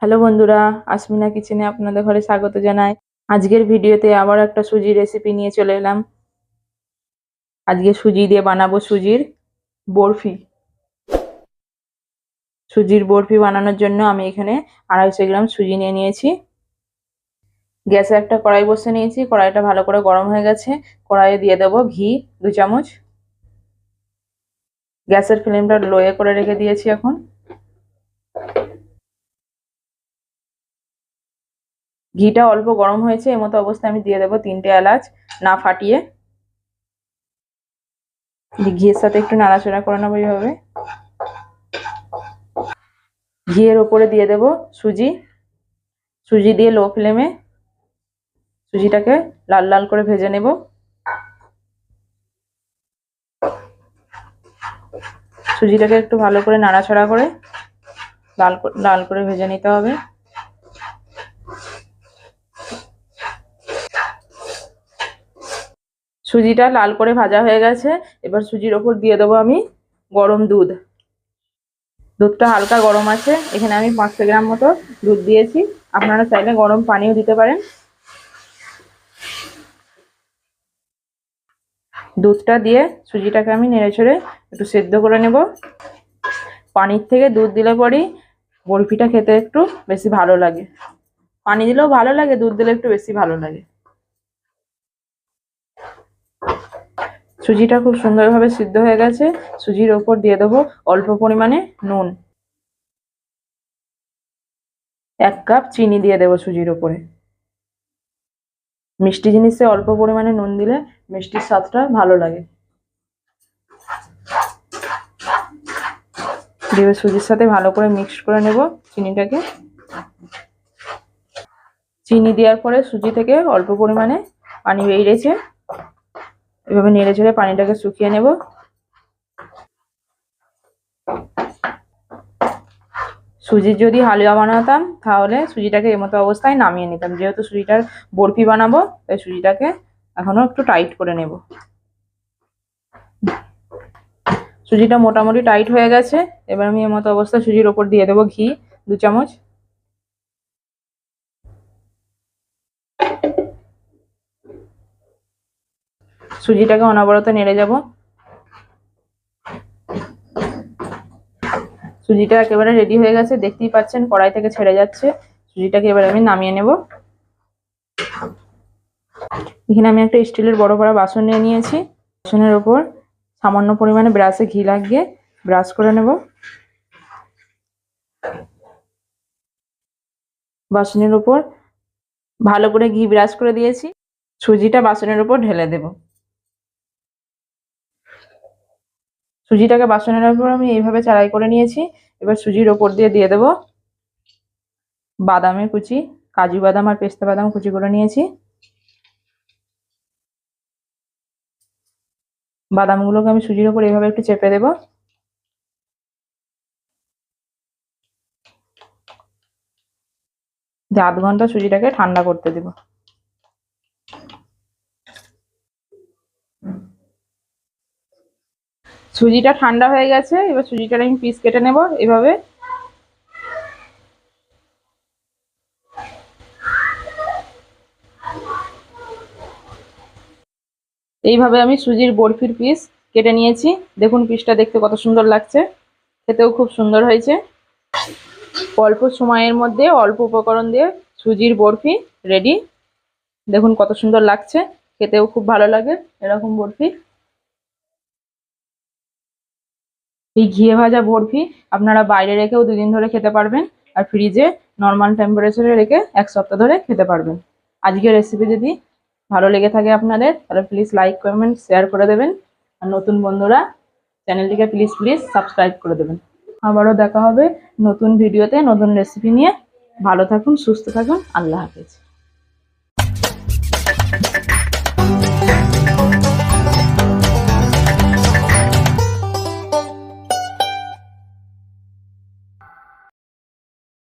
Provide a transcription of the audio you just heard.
Hello বন্ধুরা, আসমিনা কিচেনে আপনাদের ঘরে স্বাগত জানাই। আজকের ভিডিওতে আবার একটা সুজি রেসিপি নিয়ে চলে এলাম। আজকে সুজি দিয়ে বানাবো সুজির বরফি। সুজির বরফি বানানোর জন্য আমি এখানে 250 গ্রাম সুজি নিয়ে নিয়েছি। গ্যাসে একটা কড়াই বসে নিয়েছি, কড়াইটা ভালো করে গরম হয়ে গেছে। কড়াইয়ে দিয়ে দেবো ঘি 2 চামচ। গ্যাসের ফ্লেমটা লোয়ে করে রেখে দিয়েছি। এখন ঘিটা অল্প গরম হয়েছে, এর মতো অবস্থায় আমি দিয়ে দেবো 3টে এলাচ না ফাটিয়ে। ঘিয়ের সাথে একটু নাড়াচাড়া করে নেবো এইভাবে। ঘিয়ের ওপরে দিয়ে দেব সুজি। সুজি দিয়ে লো ফ্লেমে সুজিটাকে লাল লাল করে ভেজে নেব। সুজিটাকে একটু ভালো করে নাড়াচাড়া করে লাল লাল করে ভেজে নিতে হবে। সুজিটা লাল করে ভাজা হয়ে গেছে। এবার সুজির ওপর দিয়ে দেবো আমি গরম দুধ। দুধটা হালকা গরম আছে, এখানে আমি 500 গ্রাম মতো দুধ দিয়েছি। আপনারা চাইলে গরম পানিও দিতে পারেন। দুধটা দিয়ে সুজিটাকে আমি নেড়েচেড়ে একটু সেদ্ধ করে নেব। পানির থেকে দুধ দিলে পরেই বরফিটা খেতে একটু বেশি ভালো লাগে। পানি দিলেও ভালো লাগে, দুধ দিলে একটু বেশি ভালো লাগে। সুজিটা খুব সুন্দরভাবে সিদ্ধ হয়ে গেছে। সুজির ওপর দিয়ে দেবো অল্প পরিমাণে নুন। 1 কাপ চিনি দিয়ে দেবো সুজির ওপরে। মিষ্টি জিনিসে অল্প পরিমাণে নুন দিলে মিষ্টির স্বাদটা ভালো লাগে। দিয়ে সুজির সাথে ভালো করে মিক্স করে নেব চিনিটাকে। চিনি দেওয়ার পরে সুজি থেকে অল্প পরিমাণে পানি বেরিয়েছে। এভাবে নেড়ে চেড়ে পানিটাকে শুকিয়ে নেব। সুজির যদি হালুয়া বানাতাম তাহলে সুজিটাকে এই মতো অবস্থায় নামিয়ে নিতাম। যেহেতু সুজিটার বরফি বানাবো তাই সুজিটাকে এখনো একটু টাইট করে নেব। সুজিটা মোটামুটি টাইট হয়ে গেছে। এবার আমি এই মতো অবস্থায় সুজির ওপর দিয়ে দেবো ঘি 2 চামচ। সুজিটাকে অনবরত নেড়ে যাব। সুজিটা একেবারে রেডি হয়ে গেছে, দেখতেই পাচ্ছেন কড়াই থেকে ছেড়ে যাচ্ছে। সুজিটাকে এবার আমি নামিয়ে নেব। এখানে আমি একটা স্টিলের বড় বড় বাসন নিয়ে নিয়েছি। বাসনের ওপর সামান্য পরিমাণে ব্রাশে ঘি লাগিয়ে ব্রাশ করে নেব। বাসনের উপর ভালো করে ঘি ব্রাশ করে দিয়েছি। সুজিটা বাসনের উপর ঢেলে দেব। সুজিটাকে বাসনের উপর আমি এইভাবে চাড়াই করে নিয়েছি। এবার সুজির ওপর দিয়ে দেব বাদামের কুচি, কাজু বাদাম আর পেস্তা বাদাম কুচি করে নিয়েছি। বাদামগুলোকে আমি সুজির ওপর এইভাবে একটু চেপে দেব। দিয়ে 1/2 ঘন্টা সুজিটাকে ঠান্ডা করতে দেব। সুজিটা ঠান্ডা হয়ে গেছে। এবার সুজিটার আমি পিস কেটে নেব এভাবে। এইভাবে আমি সুজির বরফির পিস কেটে নিয়েছি। দেখুন পিসটা দেখতে কত সুন্দর লাগছে, খেতেও খুব সুন্দর হয়েছে। অল্প সময়ের মধ্যে অল্প উপকরণ দিয়ে সুজির বরফি রেডি। দেখুন কত সুন্দর লাগছে, খেতেও খুব ভালো লাগে এরকম বরফি। এই ঘিয়ে ভাজা বরফি আপনারা বাইরে রেখেও 2 দিন ধরে খেতে পারবেন, আর ফ্রিজে নর্মাল টেম্পারেচারে রেখে 1 সপ্তাহ ধরে খেতে পারবেন। আজকের রেসিপি যদি ভালো লেগে থাকে আপনাদের তাহলে প্লিজ লাইক কমেন্ট শেয়ার করে দেবেন। আর নতুন বন্ধুরা চ্যানেলটিকে প্লিজ সাবস্ক্রাইব করে দেবেন। আবারও দেখা হবে নতুন ভিডিওতে নতুন রেসিপি নিয়ে। ভালো থাকুন, সুস্থ থাকুন, আল্লাহ হাফেজ।